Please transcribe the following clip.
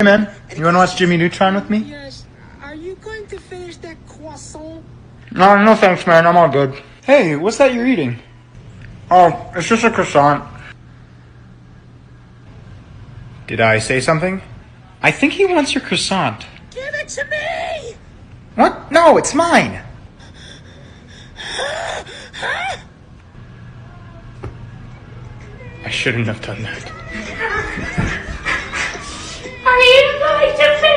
Hey man, you wanna watch Jimmy Neutron with me? Yes. Are you going to finish that croissant? No thanks man, I'm all good. Hey, what's that you're eating? Oh, it's just a croissant. Did I say something? I think he wants your croissant. Give it to me! What? No, it's mine. I shouldn't have done that. Are you going to